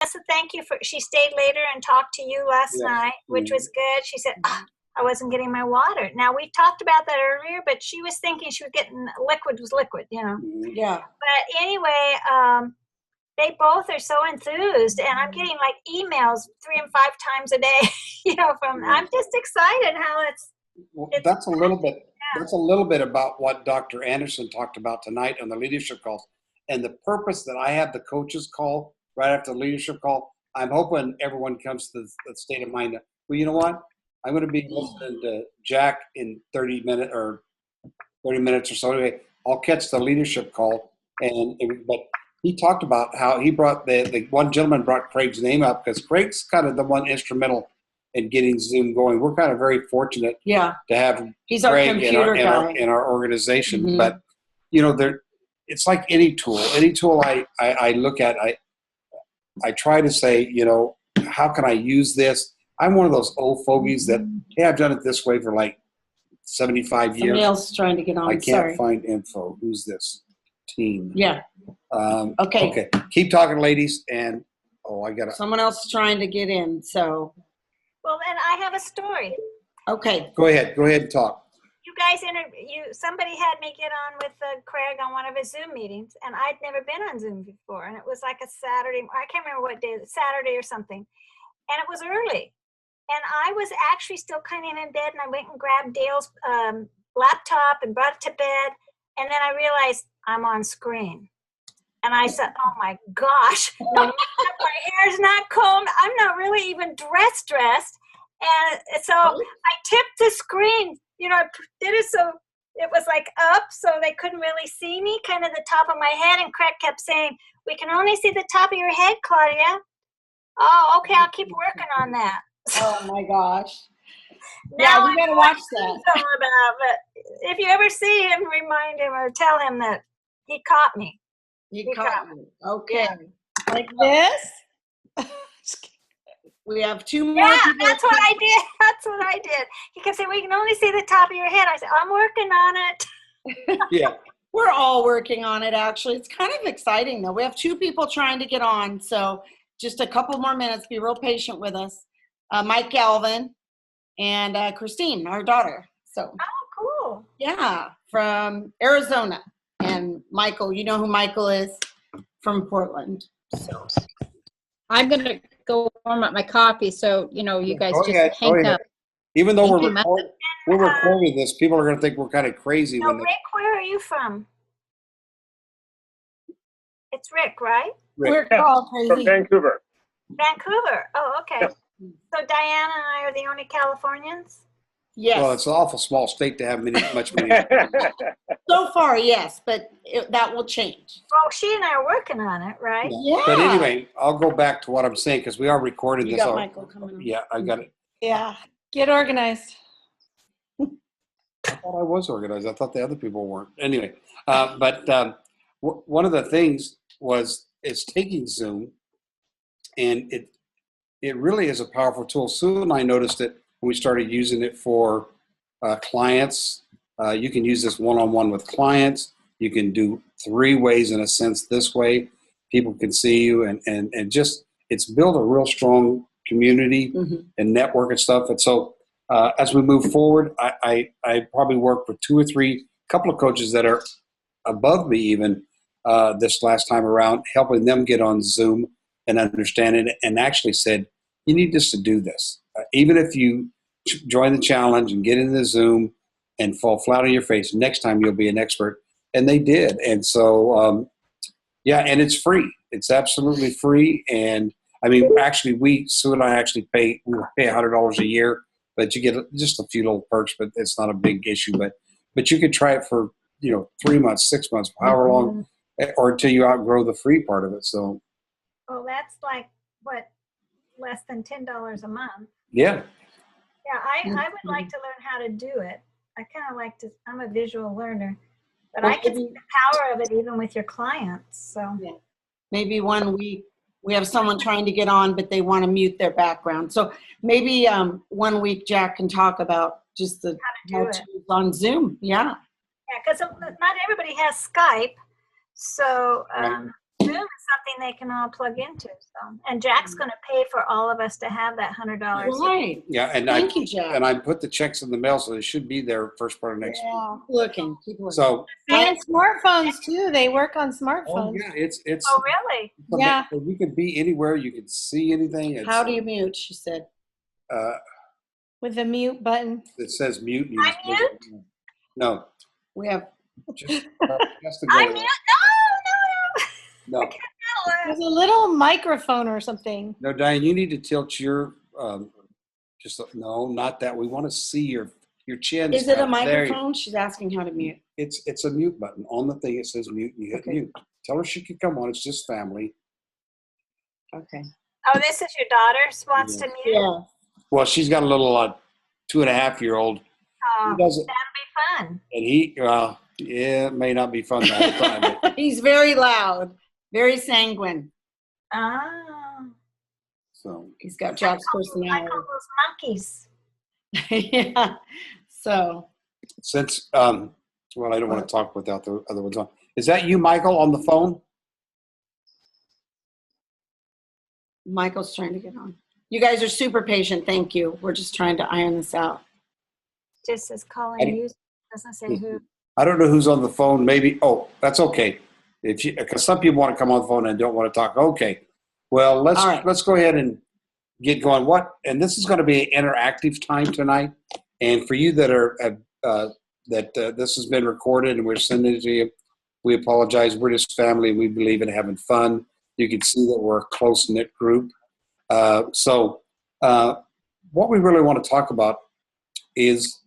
Vanessa, thank you she stayed later and talked to you last night, which was good. She said, I wasn't getting my water. Now, we talked about that earlier, but she was thinking she was getting liquid, Yeah. But anyway, they both are so enthused, and I'm getting like emails 3 and 5 times a day, I'm just excited how it's that's a little bit. Yeah. That's a little bit about what Dr. Anderson talked about tonight on the leadership calls, and the purpose that I have the coaches call right after the leadership call. I'm hoping everyone comes to the state of mind that, well, you know what? I'm going to be listening to Jack in 30 minutes or so. Anyway, I'll catch the leadership call, but he talked about how he brought the one gentleman brought Craig's name up because Craig's kind of the one instrumental in getting Zoom going. We're kind of very fortunate to have He's Craig our computer guy in our organization. But it's like any tool. Any tool I look at, I try to say, how can I use this? I'm one of those old fogies that, hey, I've done it this way for like 75 years. Somebody else is trying to get on. I can't find info. Who's this team? Yeah. Okay. Keep talking, ladies. And someone else is trying to get in. So. Well, then I have a story. Okay. Go ahead and talk. You guys somebody had me get on with Craig on one of his Zoom meetings, and I'd never been on Zoom before. And it was like a Saturday. I can't remember what day, Saturday or something. And it was early. And I was actually still kind of in bed, and I went and grabbed Dale's laptop and brought it to bed. And then I realized I'm on screen. And I said, oh, my gosh, no, my hair's not combed. I'm not really even dressed. And so I tipped the screen. I did it so it was like up so they couldn't really see me, kind of the top of my head. And Craig kept saying, we can only see the top of your head, Claudia. Oh, okay, I'll keep working on that. Oh, my gosh. Now we got to watch that. But if you ever see him, remind him or tell him that he caught me. He caught me. Okay. Yeah. Like this? We have 2 more. Yeah, that's what I did. He kept saying, we can only see the top of your head. I said, I'm working on it. Yeah. We're all working on it, actually. It's kind of exciting, though. We have 2 people trying to get on, so just a couple more minutes. Be real patient with us. Mike Galvin and Christine, our daughter. So. Oh, cool. Yeah, from Arizona. And Michael, you know who Michael is? From Portland. So I'm going to go warm up my coffee, so, you guys just hang up. Even though we're recording this, people are going to think we're kind of crazy. No, Rick, where are you from? It's Rick, right? We're all crazy. From Vancouver. Vancouver. Oh, okay. Yes. So Diana and I are the only Californians? Yes. Well, it's an awful small state to have much many. So far, yes, but that will change. Well, she and I are working on it, right? Yeah. But anyway, I'll go back to what I'm saying because we are recording this. You got Michael coming on. Yeah, I got it. Yeah. Get organized. I thought I was organized. I thought the other people weren't. Anyway, but one of the things is taking Zoom, and it really is a powerful tool. Sue and I noticed it when we started using it for clients. You can use this one-on-one with clients. You can do 3 ways in a sense. This way, people can see you, and just it's built a real strong community and network and stuff. And so as we move forward, I probably work with 2 or 3 couple of coaches that are above me even this last time around, helping them get on Zoom and understand it, and actually said, you need just to do this. Even if you join the challenge and get into Zoom and fall flat on your face, next time you'll be an expert. And they did. And so, and it's free. It's absolutely free. And I mean, actually, Sue and I actually pay $100 a year, but you get just a few little perks, but it's not a big issue. But you could try it for, 3 months, 6 months, however long, or until you outgrow the free part of it. So. Well, that's like, less than $10 a month. Yeah. Yeah, I would like to learn how to do it. I kind of like to, I'm a visual learner, but I can see the power of it even with your clients. So maybe 1 week we have someone trying to get on, but they want to mute their background. So maybe 1 week Jack can talk about just the how to on Zoom. Yeah. Yeah, because not everybody has Skype. So Zoom is something they can all plug into. So, and Jack's going to pay for all of us to have that $100. Right. Yeah, and Thank you, Jack. I put the checks in the mail, so they should be there first part of next week. Yeah. Keep looking. So, And smartphones too. They work on oh smartphones. yeah, it's Oh, really? Yeah. You can be anywhere, you can see anything. It's, How do you mute? She said. With the mute button. It says mute. And I mute? No, We have. just has to I go. mute? No, There's a little microphone or something. no, Diane, you need to tilt your. No, not that. We want to see your chin. Is it a stuff. There you- microphone? She's asking how to mute. It's a mute button on the thing. It says mute. And you hit Okay. mute. Tell her she can come on. It's just family. Okay. Oh, this is your daughter wants to mute? Yeah. Well, she's got a little 2.5-year-old. Oh, He doesn't, that'll be fun. and yeah, it may not be fun the whole time. But, He's very loud, very sanguine. Oh. so He's got Jack's I personality. call those monkeys. Yeah. So. since well, I don't want to talk without the other ones on. Is that you, Michael, on the phone? Michael's trying to get on. You guys are super patient. Thank you. We're just trying to iron this out. Just says calling you. Doesn't say who. I don't know who's on the phone. Maybe. Oh, that's okay. Because some people want to come on the phone and don't want to talk. Okay. Well, let's go ahead and get going. And this is going to be an interactive time tonight. And for you that are this has been recorded and we're sending it to you, we apologize. We're just family. We believe in having fun. You can see that we're a close-knit group. So what we really want to talk about is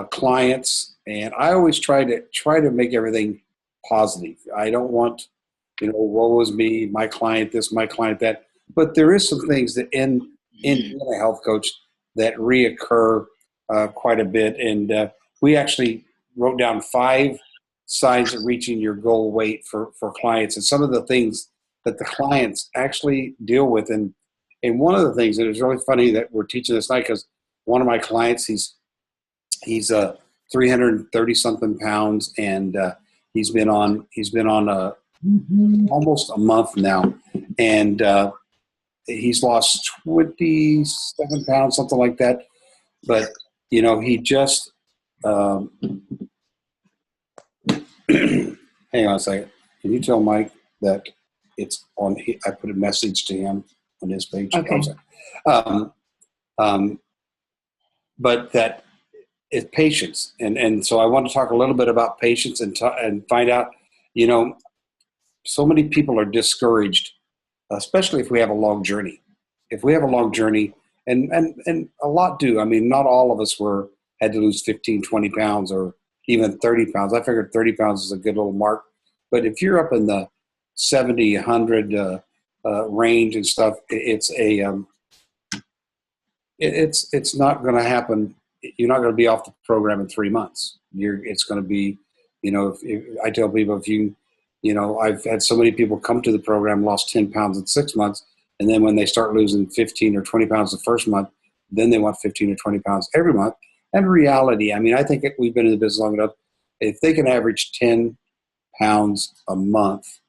clients, and I always try to make everything positive. I don't want, woe is me, my client this, my client that. But there is some things that in being a health coach that reoccur quite a bit, and we actually wrote down 5 signs of reaching your goal weight for clients, and some of the things that the clients actually deal with. And one of the things that is really funny that we're teaching this night, because one of my clients, he's 330 something pounds, and he's been on almost a month now, and he's lost 27 pounds, something like that. But he just hang on a second. Can you tell Mike that it's on? I put a message to him on his page. Okay. But that it's patience, and so I want to talk a little bit about patience and find out. So many people are discouraged, especially if we have a long journey. If we have a long journey, and a lot do. I mean, not all of us had to lose 15, 20 pounds or even 30 pounds. I figured 30 pounds is a good little mark. But if you're up in the 70, 100 range and stuff, it's not going to happen. You're not going to be off the program in 3 months. It's going to be, if I tell people, I've had so many people come to the program, lost 10 pounds in 6 months. And then when they start losing 15 or 20 pounds the first month, then they want 15 or 20 pounds every month. And reality, I mean, I think we've been in the business long enough. If they can average 10 pounds a month,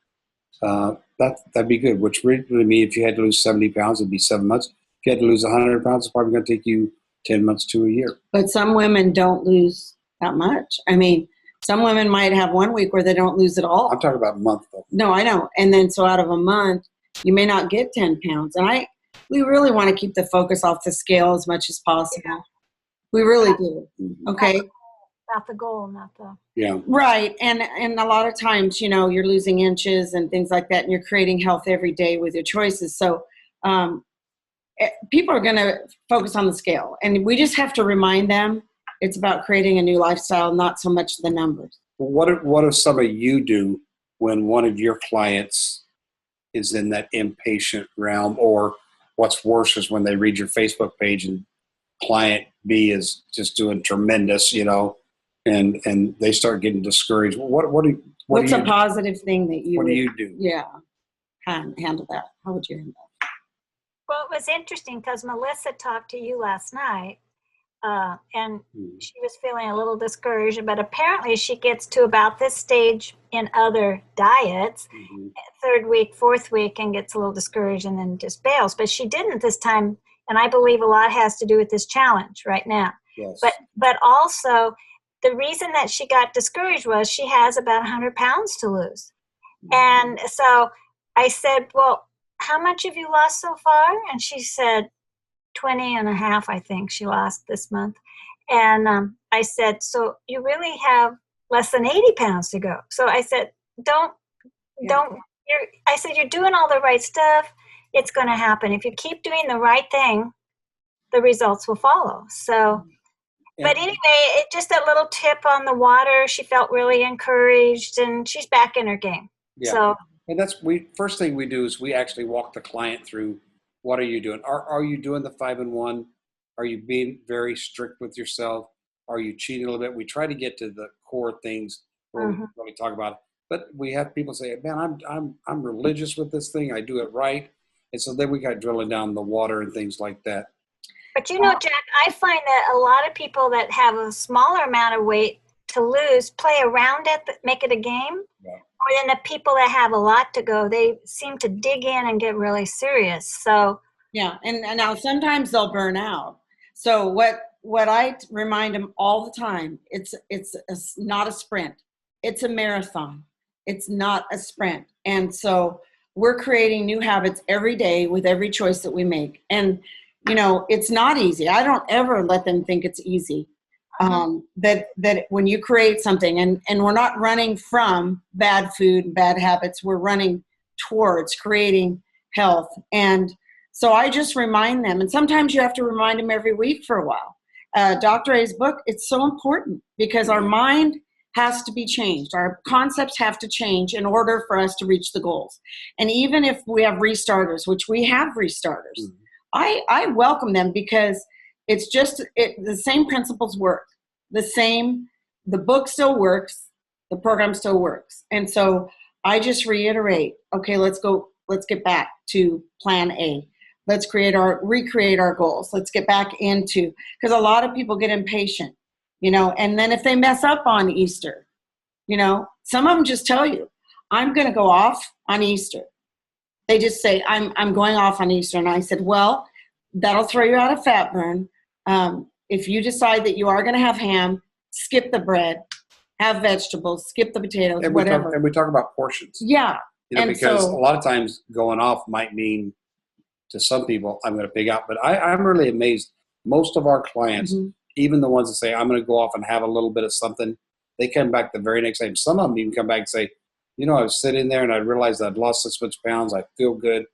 that'd be good, which really means if you had to lose 70 pounds, it'd be 7 months. If you had to lose 100 pounds, it's probably going to take you 10 months to a year. But some women don't lose that much. I mean, some women might have 1 week where they don't lose at all. I'm talking about a month, though. No, I know. And then so out of a month, you may not get 10 pounds. And we really want to keep the focus off the scale as much as possible. Yeah. We really do. Okay. Not the goal, not the. Yeah. Right. And a lot of times, you're losing inches and things like that, and you're creating health every day with your choices. So people are going to focus on the scale, and we just have to remind them it's about creating a new lifestyle, not so much the numbers. What if some of you do when one of your clients is in that impatient realm, or what's worse is when they read your Facebook page and client B is just doing tremendous, and they start getting discouraged. What's a positive thing that you what do you do? Yeah, handle that? How would you handle that? Well, it was interesting because Melissa talked to you last night, And she was feeling a little discouraged, but apparently she gets to about this stage in other diets, third week, fourth week, and gets a little discouraged and then just bails. But she didn't this time, and I believe a lot has to do with this challenge right now. Yes. But also, the reason that she got discouraged was she has about 100 pounds to lose. And so I said, well, how much have you lost so far? And she said, 20 and a half, I think she lost this month. And I said, so you really have less than 80 pounds to go. So I said, I said, you're doing all the right stuff. It's going to happen. If you keep doing the right thing, the results will follow. So, but anyway, it just a little tip on the water. She felt really encouraged and she's back in her game. Yeah. So, and first thing we do is we actually walk the client through, what are you doing? Are you doing the 5-in-1? Are you being very strict with yourself? Are you cheating a little bit? We try to get to the core things where we really talk about it. But we have people say, man, I'm religious with this thing. I do it right. And so then we got drilling down the water and things like that. But Jack, I find that a lot of people that have a smaller amount of weight to lose play around it, make it a game. Yeah. Or then the people that have a lot to go, they seem to dig in and get really serious. So yeah, and now sometimes they'll burn out. So what I remind them all the time, it's not a sprint. It's a marathon. It's not a sprint. And so we're creating new habits every day with every choice that we make. And it's not easy. I don't ever let them think it's easy. That when you create something, and we're not running from bad food and bad habits, we're running towards creating health. And so I just remind them, and sometimes you have to remind them every week for a while. Dr. A's book, it's so important because our mind has to be changed. Our concepts have to change in order for us to reach the goals. And even if we have restarters, which we have restarters, I welcome them because it's just the same principles work. The book still works, the program still works. And so I just reiterate, okay, let's get back to plan A. Let's recreate our goals. Let's get back into, because a lot of people get impatient, and then if they mess up on Easter, some of them just tell you, I'm going to go off on Easter. They just say, I'm going off on Easter. And I said, well, that'll throw you out of fat burn. If you decide that you are going to have ham, skip the bread, have vegetables, skip the potatoes, And whatever. we talk about portions. Yeah. And because so, a lot of times going off might mean to some people, I'm going to pig out. But I'm really amazed. Most of our clients, even the ones that say, I'm going to go off and have a little bit of something, they come back the very next day. Some of them even come back and say, I was sitting there and I realized I'd lost this much pounds. I feel good.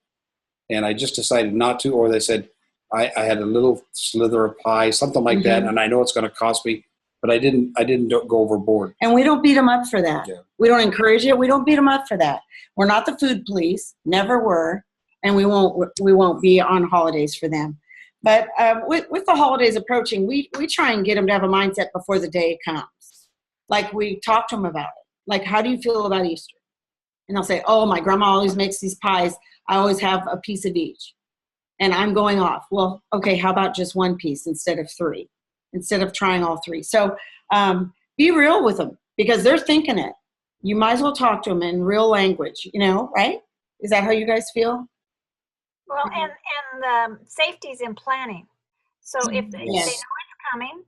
And I just decided not to. Or they said, I had a little slither of pie, something like that. And I know it's going to cost me, but I didn't go overboard. And we don't beat them up for that. Yeah. We don't encourage it. We don't beat them up for that. We're not the food police, never were. And we won't be on holidays for them. But with the holidays approaching, we try and get them to have a mindset before the day comes. Like we talk to them about it. Like, how do you feel about Easter? And they'll say, oh, my grandma always makes these pies. I always have a piece of each. And I'm going off. Well, okay, how about just one piece instead of 3? Instead of trying all 3. So be real with them because they're thinking it. You might as well talk to them in real language, right? Is that how you guys feel? Well, and safety's in planning. So if they know it's coming,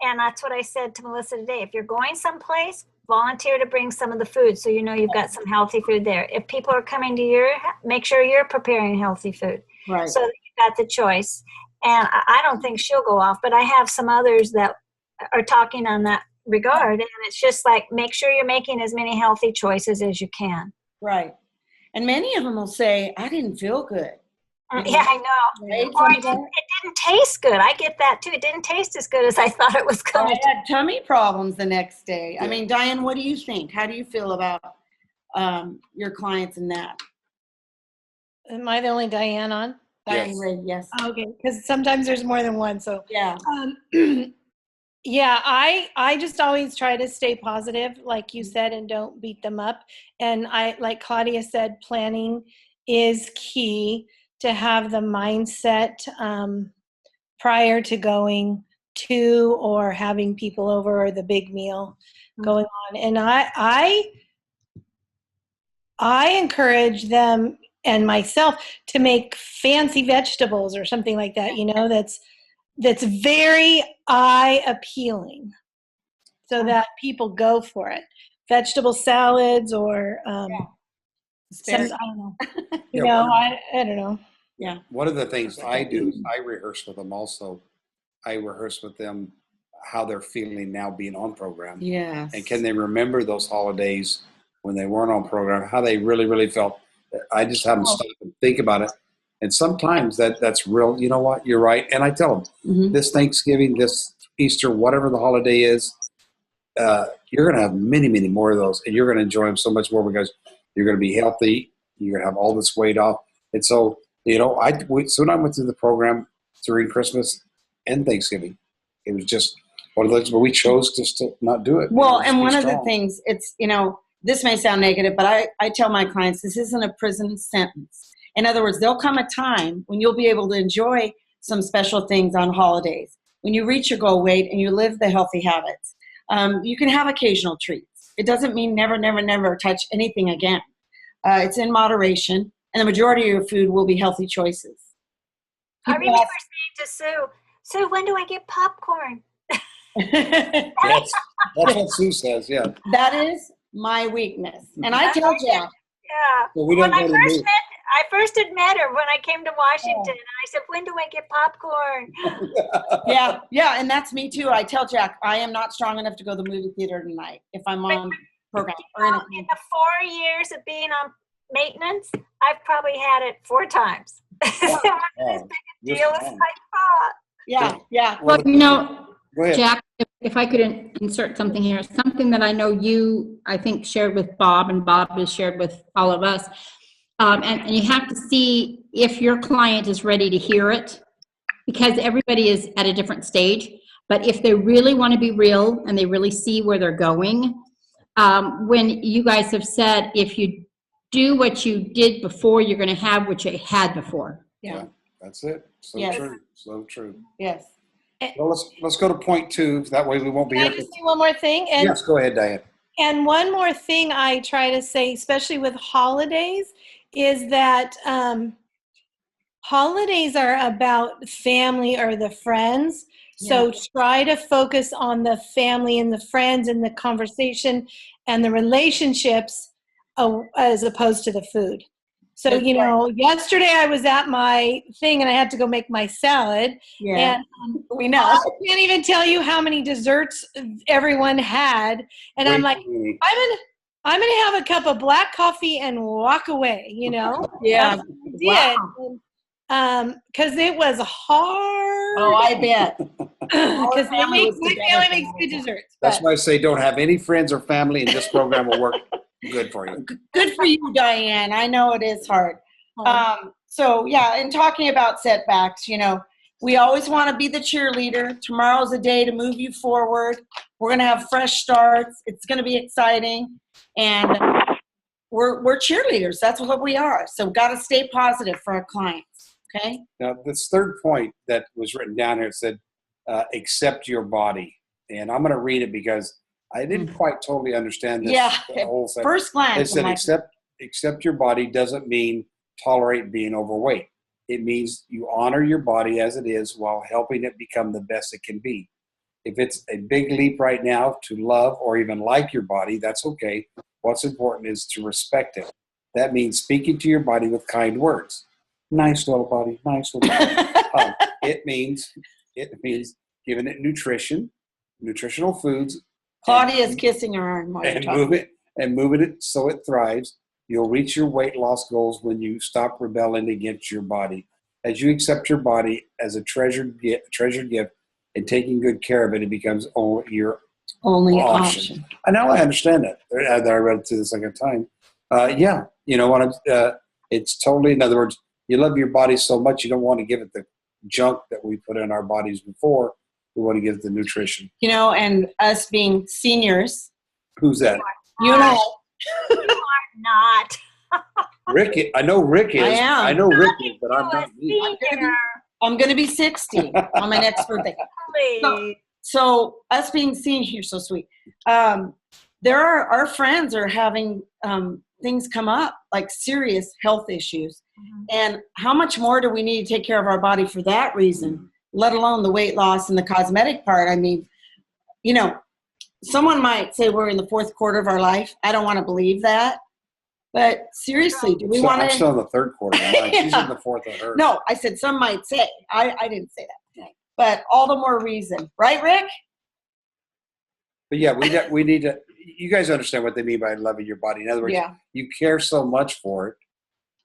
and that's what I said to Melissa today, if you're going someplace, volunteer to bring some of the food so you've got some healthy food there. If people are coming to make sure you're preparing healthy food. Right. So that you've got the choice. And I don't think she'll go off, but I have some others that are talking on that regard. And it's just like, make sure you're making as many healthy choices as you can. Right. And many of them will say, I didn't feel good. Yeah, I know. Right? Or it didn't taste good. I get that too. It didn't taste as good as I thought it was going to. I had tummy problems the next day. Yeah. I mean, Diane, what do you think? How do you feel about your clients and that? Am I the only Diane on? Diane Yes. Ray, yes. Okay, because sometimes there's more than one. So Yeah. yeah, I just always try to stay positive, like you said, and don't beat them up. And like Claudia said, planning is key to have the mindset prior to going two, or having people over, or the big meal going on. And I encourage them and myself to make fancy vegetables or something like that, that's very eye appealing, so that people go for it. Vegetable salads or Asparagus. I don't know. Yeah, I don't know. Yeah. one of the things I do is I rehearse with them also. I rehearse with them how they're feeling now being on program. Yes. And can they remember those holidays when they weren't on program, how they really, really felt. I just have them stop and think about it. And sometimes that's real. You know what? You're right. And I tell them, this Thanksgiving, this Easter, whatever the holiday is, you're going to have many, many more of those. And you're going to enjoy them so much more because you're going to be healthy. You're going to have all this weight off. And so, so when I went through the program during Christmas and Thanksgiving, it was just one of those where we chose just to not do it. Well, and one of the things, it's, this may sound negative, but I tell my clients, this isn't a prison sentence. In other words, there'll come a time when you'll be able to enjoy some special things on holidays. When you reach your goal weight and you live the healthy habits, you can have occasional treats. It doesn't mean never, never, never touch anything again. It's in moderation, and the majority of your food will be healthy choices. I remember saying to Sue, Sue, when do I get popcorn? That's what Sue says, yeah. That is my weakness. And I tell Jack. Yeah. Well, when I first had met her when I came to Washington, and I said, when do I get popcorn? Yeah, and that's me too. I tell Jack, I am not strong enough to go to the movie theater tonight if I'm on program. In the 4 years of being on maintenance, I've probably had it 4 times. So it wasn't as big a deal as I thought. Yeah. Well, Go ahead. Jack, if I could insert something here, something that I know you, I think, shared with Bob, and Bob has shared with all of us. And you have to see if your client is ready to hear it, because everybody is at a different stage. But if they really want to be real and they really see where they're going, when you guys have said, if you do what you did before, you're going to have what you had before. Yeah. That's it. So Yes. true. So true. Yes. Well, let's go to point 2. That way we won't be Can I here. just say one more thing? And Yes, go ahead, Diane. And one more thing I try to say, especially with holidays, is that holidays are about family or the friends. So try to focus on the family and the friends and the conversation and the relationships as opposed to the food. So, yesterday I was at my thing and I had to go make my salad. Yeah. And we know. I can't even tell you how many desserts everyone had. And I'm like, I'm gonna have a cup of black coffee and walk away, Yeah. That's what I did. Because it was hard. Oh, I bet. Because my family makes good desserts. That's why I say don't have any friends or family, and this program will work good for you. Good for you, Diane. I know it is hard. And talking about setbacks, we always want to be the cheerleader. Tomorrow's a day to move you forward. We're going to have fresh starts. It's going to be exciting. And we're cheerleaders. That's what we are. So we've got to stay positive for our clients. Okay? Now, this third point that was written down here said, accept your body. And I'm going to read it because I didn't quite totally understand this. Yeah, the whole sentence. first glance. It said, accept your body doesn't mean tolerate being overweight. It means you honor your body as it is while helping it become the best it can be. If it's a big leap right now to love or even like your body, that's okay. What's important is to respect it. That means speaking to your body with kind words. Nice little body, nice little body. It means giving it nutritional foods. Claudia's kissing her arm while you're talking. Moving it so it thrives. You'll reach your weight loss goals when you stop rebelling against your body. As you accept your body as a treasured gift and taking good care of it, it becomes your only option. And now I understand that. I read it through the second time. It's totally, in other words, you love your body so much you don't want to give it the junk that we put in our bodies before. We want to give it the nutrition. And us being seniors. Who's that? You and I. You are not. Rick, I know Rick is. I am. I know Rick is, but I'm not me. I'm going to be 60 on my next birthday. Absolutely. So us being seen, you're so sweet. Our friends are having things come up, like serious health issues. And how much more do we need to take care of our body for that reason, let alone the weight loss and the cosmetic part? I mean, you know, someone might say we're in the fourth quarter of our life. I don't want to believe that. But seriously, do we want to? I'm still in the third quarter. She's Yeah. in the fourth of her. No, I said some might say. I didn't say that. But all the more reason. Right, Rick? But yeah, we need to, you guys understand what they mean by loving your body. In other words, Yeah. you care so much for it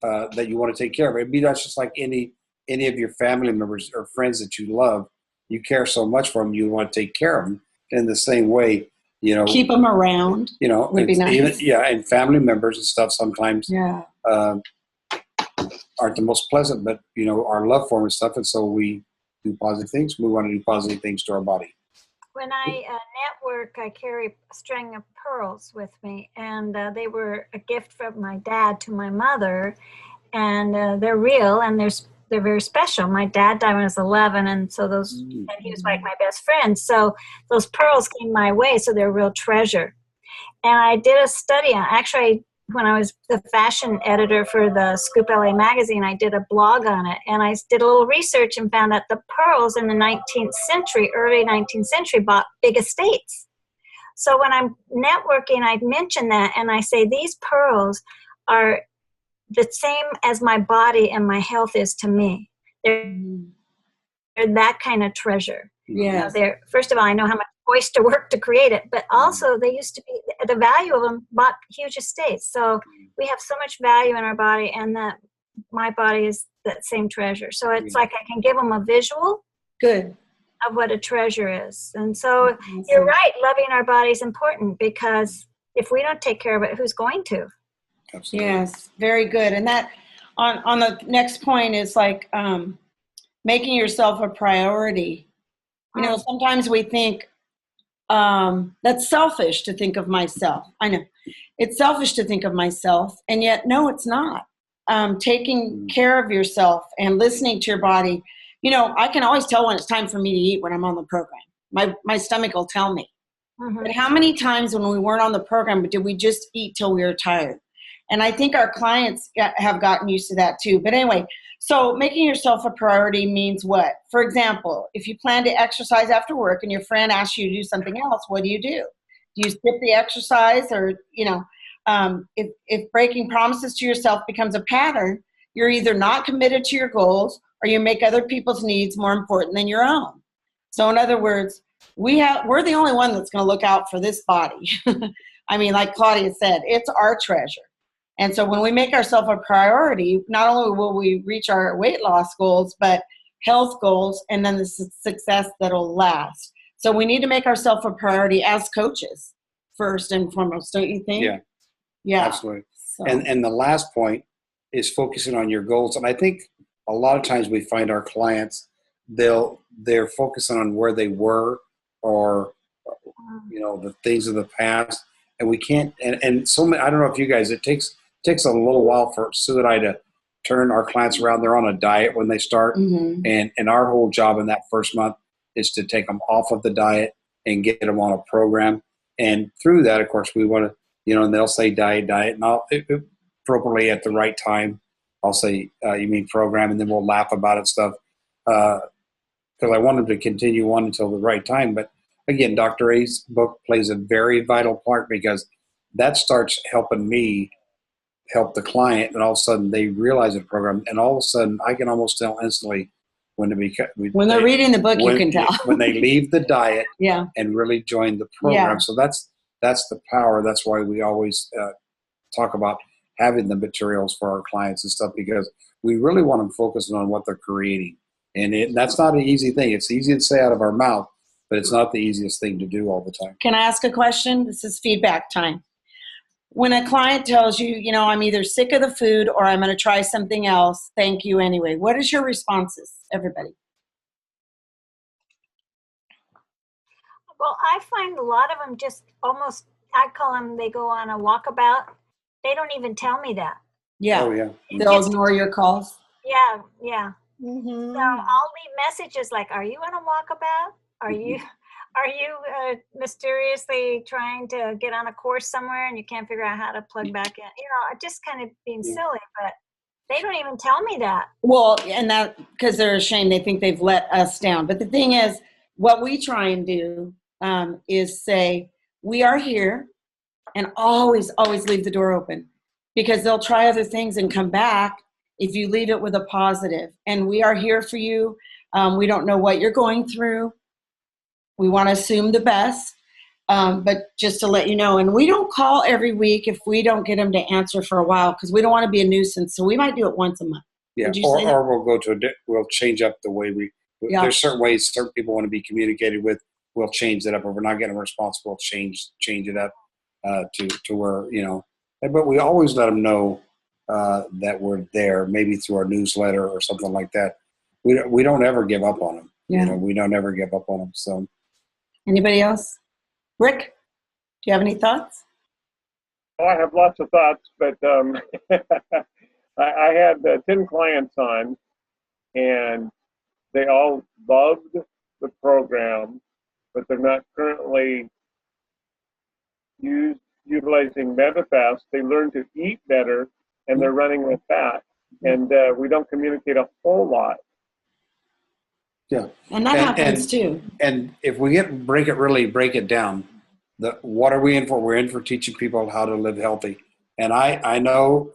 that you want to take care of it. It'd be not just like any of your family members or friends that you love. You care so much for them, you want to take care of them. In the same way, you know, Keep them around. You know, would be nice. And family members and stuff sometimes Yeah. aren't the most pleasant, but you know, our love for them and stuff, and so we do positive things. We want to do positive things to our body. When I network, I carry a string of pearls with me, and they were a gift from my dad to my mother, and they're real, and they're very special. My dad died when I was 11, and so and he was like my best friend. So those pearls came my way, so they're a real treasure. And I did a study on, actually, when I was the fashion editor for the Scoop LA magazine, I did a blog on it, and I did a little research and found that the pearls in the 19th century, early 19th century, bought big estates. So when I'm networking, I mention that, and I say these pearls are the same as my body and my health is to me. They're that kind of treasure. Yes. First of all, I know how much oyster work to create it, but also they used to be, the value of them bought huge estates. So we have so much value in our body, and that my body is that same treasure. So it's like I can give them a visual Good. of what a treasure is. And so you're right, loving our body is important, because if we don't take care of it, who's going to? Absolutely. Yes, very good. And that on the next point is like making yourself a priority. You know, sometimes we think that's selfish to think of myself. I know it's selfish to think of myself, and yet no, it's not. Taking care of yourself and listening to your body. You know, I can always tell when it's time for me to eat when I'm on the program. My stomach will tell me. But how many times when we weren't on the program did we just eat till we were tired? And I think our clients have gotten used to that too. But anyway, so making yourself a priority means what? For example, if you plan to exercise after work and your friend asks you to do something else, what do? Do you skip the exercise? Or, you know, if breaking promises to yourself becomes a pattern, you're either not committed to your goals or you make other people's needs more important than your own. So in other words, we're the only one that's going to look out for this body. I mean, like Claudia said, it's our treasure. And so when we make ourselves a priority, not only will we reach our weight loss goals, but health goals, and then the success that'll last. So we need to make ourselves a priority as coaches, first and foremost, don't you think? Yeah. Yeah. Absolutely. So. And the last point is focusing on your goals. And I think a lot of times we find our clients, they're focusing on where they were, or, you know, the things of the past. And we can't, and so many, I don't know if you guys, it takes a little while for Sue and I to turn our clients around. They're on a diet when they start. And our whole job in that first month is to take them off of the diet and get them on a program. And through that, of course, we want to, you know, and they'll say diet, and I'll appropriately at the right time, I'll say, you mean program, and then we'll laugh about it and stuff. Because I want them to continue on until the right time. But again, Dr. A's book plays a very vital part, because that starts helping me help the client, and all of a sudden they realize the program, and all of a sudden I can almost tell instantly when they're reading the book, you can tell. when they leave the diet and really join the program. So that's the power. That's why we always talk about having the materials for our clients and stuff, because we really want them focusing on what they're creating. And that's not an easy thing. It's easy to say out of our mouth, but it's not the easiest thing to do all the time. Can I ask a question? This is feedback time. When a client tells you, you know, I'm either sick of the food or I'm going to try something else, thank you anyway, what is your responses, everybody? Well, I find a lot of them just almost, I call them, they go on a walkabout. They don't even tell me that. Yeah. Oh, yeah. They'll ignore your calls. Yeah. So I'll leave messages like, are you on a walkabout? Are you mysteriously trying to get on a course somewhere and you can't figure out how to plug back in? Just kind of being silly, but they don't even tell me that. Well, and that, because they're ashamed, they think they've let us down. But the thing is, what we try and do is say, we are here, and always, always leave the door open, because they'll try other things and come back if you leave it with a positive. And we are here for you. We don't know what you're going through. We want to assume the best, but just to let you know. And we don't call every week if we don't get them to answer for a while, because we don't want to be a nuisance. So we might do it once a month. Yeah, Would you say that? or we'll go to we'll change up the way Yeah. There's certain ways certain people want to be communicated with. We'll change that up. If we're not getting a response, we'll change it up to where, but we always let them know that we're there, maybe through our newsletter or something like that. We don't ever give up on them. Yeah. We don't ever give up on them. So, Anybody else? Rick, do you have any thoughts? Oh, I have lots of thoughts, but I had 10 clients on, and they all loved the program, but they're not currently utilizing MetaFast. They learned to eat better, and they're running with that. And we don't communicate a whole lot. yeah. And that happens too. And if we break it down, what are we in for? We're in for teaching people how to live healthy. And I know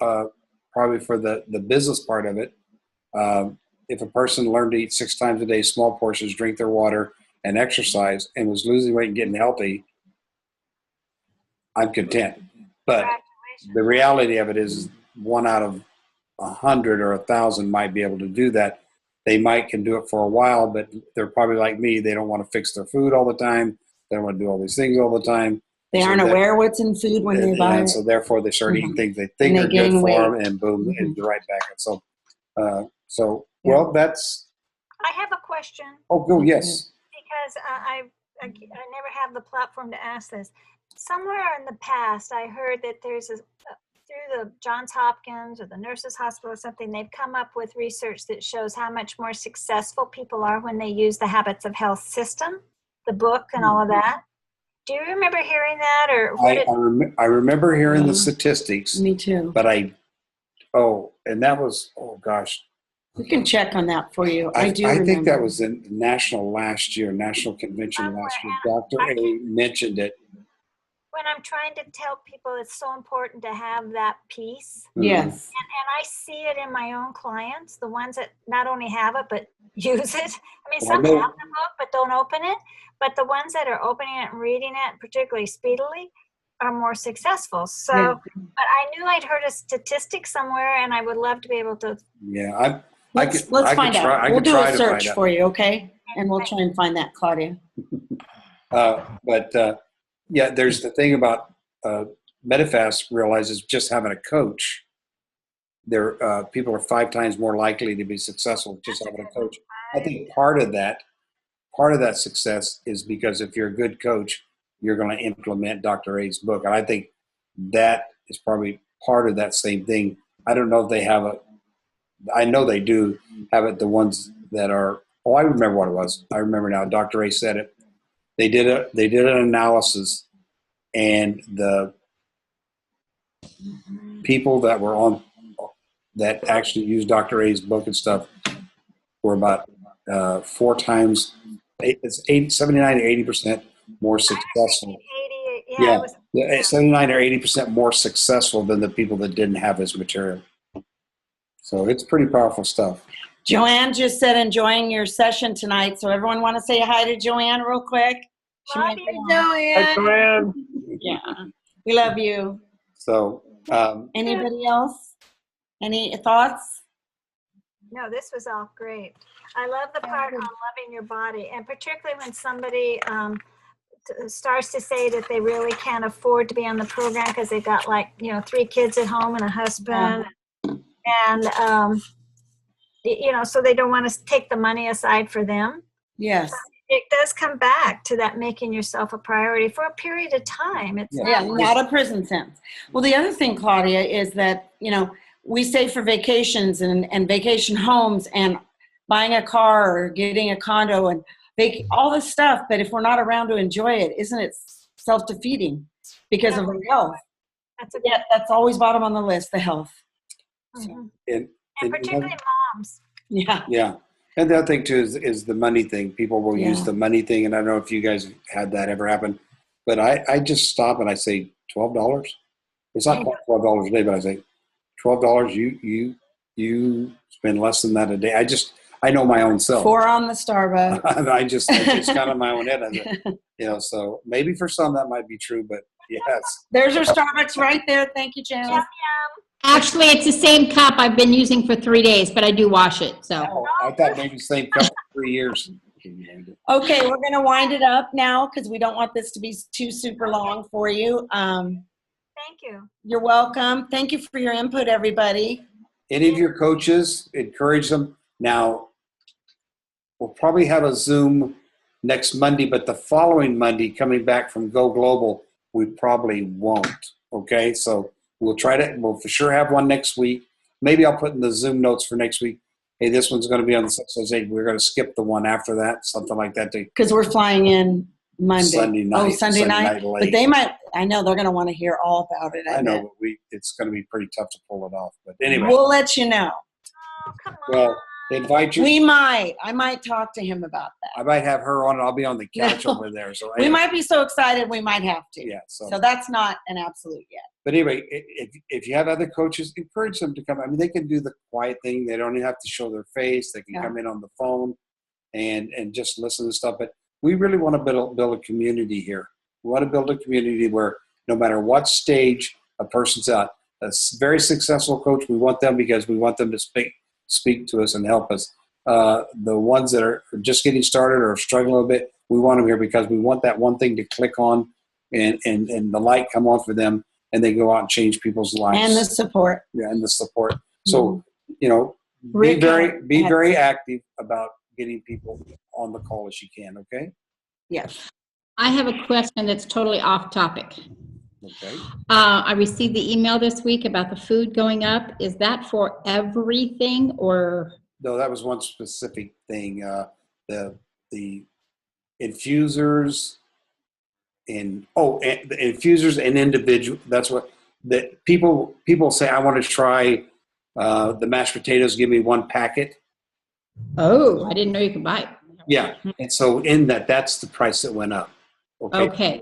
probably for the business part of it, if a person learned to eat 6 times a day, small portions, drink their water, and exercise, and was losing weight and getting healthy, I'm content. But the reality of it is 1 out of 100 or 1,000 might be able to do that. They can do it for a while, but they're probably like me. They don't want to fix their food all the time. They don't want to do all these things all the time. They aren't aware what's in food when they buy it. So therefore, they start eating things they think And they are good gain for them, weight. and boom, it's right back. And so, Yeah. well, that's. I have a question Oh, go yes. because I never have the platform to ask this. Somewhere in the past, I heard that there's through the Johns Hopkins or the Nurses Hospital or something, they've come up with research that shows how much more successful people are when they use the Habits of Health system, the book and all of that. Do you remember hearing that, or what? I remember hearing the statistics, Me too. but and that was, oh gosh. We can check on that for you. I do I remember. think that was in national convention last year. Dr. A mentioned it. When I'm trying to tell people it's so important to have that piece. Yes. And I see it in my own clients, the ones that not only have it, but use it. I mean, Well, some have the book, but don't open it. But the ones that are opening it and reading it, particularly speedily, are more successful. So, Yeah. but I knew I'd heard a statistic somewhere, and I would love to be able to. Yeah, Let's find out. We'll do a search for you, okay? And we'll try and find that, Claudia. Yeah, there's the thing about MetaFast realizes just having a coach, people are 5 times more likely to be successful just having a coach. I think part of that success is because if you're a good coach, you're going to implement Dr. A's book. And I think that is probably part of that same thing. I don't know if they have I know they do have it, the ones that are, I remember what it was. I remember now, Dr. A said it. They did an analysis, and the people that actually used Dr. A's book and stuff were about 4 times, 79 to 80% more successful. 79 or 80% more successful than the people that didn't have his material. So it's pretty powerful stuff. Joanne just said enjoying your session tonight. So everyone want to say hi to Joanne real quick? Love you, Hi, Joanne. Yeah, we love you. So Anybody else? Any thoughts? No, this was all great. I love the part on loving your body, and particularly when somebody starts to say that they really can't afford to be on the program because they've got 3 kids at home and a husband, and so they don't want to take the money aside for them. Yes. So it does come back to that making yourself a priority for a period of time. It's not a prison sentence. Well, the other thing, Claudia, is that, we save for vacations and vacation homes and buying a car or getting a condo and all this stuff, but if we're not around to enjoy it, isn't it self-defeating because of the health? That's a Yeah, that's always bottom on the list, the health. Mhm. And, And particularly moms. Yeah. yeah. And the other thing too is the money thing. People will use Yeah. the money thing, and I don't know if you guys have had that ever happen, but I just stop and I say $12. It's not quite $12 a day, but I say $12. You spend less than that a day. I know my own self. 4 on the Starbucks. I just kind of my own head. So maybe for some that might be true, but yes. There's our Starbucks right there. Thank you, Janice. Yum, Actually, it's the same cup I've been using for 3 days, but I do wash it, so. Oh, I thought maybe same cup for 3 years. Okay, we're going to wind it up now because we don't want this to be too super long for you. Thank you. You're welcome. Thank you for your input, everybody. Any of your coaches, encourage them. Now, we'll probably have a Zoom next Monday, but the following Monday, coming back from Go Global, we probably won't. Okay, so we'll for sure have one next week. Maybe I'll put in the Zoom notes for next week. Hey, this one's going to be on the 608. We're going to skip the one after that, something like that. Because we're flying in Monday. Sunday night. Oh, Sunday night. late. But they might, I know they're going to want to hear all about it. I know, bet. but it's going to be pretty tough to pull it off. But anyway, We'll let you know. Oh, come on. well, invite you. I might talk to him about that. I might have her on. I'll be on the couch No. over there. So We anyway, might be so excited we might have to. yeah. So that's not an absolute yet. But anyway, if you have other coaches, encourage them to come. I mean, they can do the quiet thing. They don't even have to show their face. They can Yeah. come in on the phone and just listen to stuff. But we really want to build a community here. We want to build a community where no matter what stage a person's at, very successful coach, we want them because we want them to speak to us and help us. The ones that are just getting started or struggling a bit, we want them here because we want that one thing to click on and the light come on for them, and they go out and change people's lives. And the support. Yeah, and the support. So, be Rick very active about getting people on the call as you can, okay? Yes. I have a question that's totally off topic. Okay. I received the email this week about the food going up. Is that for everything or? No, that was one specific thing. The infusers and the infusers and individual. That's what that people say. I want to try the mashed potatoes. Give me one packet. Oh, I didn't know you could buy it. Yeah, and so in that's the price that went up. Okay.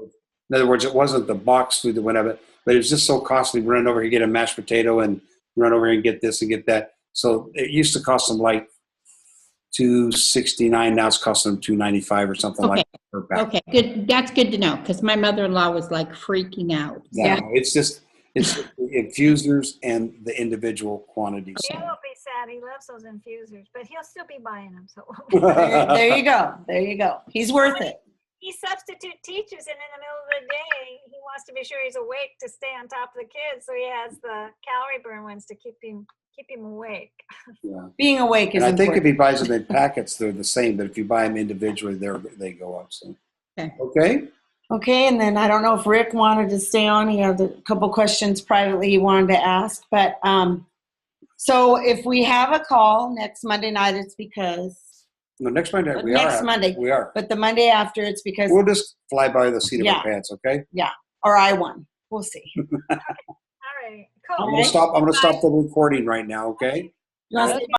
In other words, it wasn't the box food that went up, but it was just so costly. Run over here, get a mashed potato, and run over here and get this and get that. So it used to cost them like $2.69. Now it's costing them $2.95 or something like that per pack. Okay, good. That's good to know because my mother-in-law was like freaking out. Yeah. No, it's the infusers and the individual quantities. He will be sad. He loves those infusers, but he'll still be buying them. So There you go. There you go. He's worth it. he substitute teaches, and in the middle of the day, he wants to be sure he's awake to stay on top of the kids. So he has the calorie burn ones to keep him awake. Yeah. Being awake is And I think if important. he buys them in packets, they're the same. But if you buy them individually, they go up. So. Okay. Okay. Okay, and then I don't know if Rick wanted to stay on. He had a couple questions privately he wanted to ask. But so if we have a call next Monday night, it's because, No, next Monday we Next are. Monday. We are. but the Monday after, it's because, We'll just fly by the seat of Yeah. our pants. Okay. or I won. We'll see. All right, cool. I'm gonna stop the recording right now. Okay. You want to say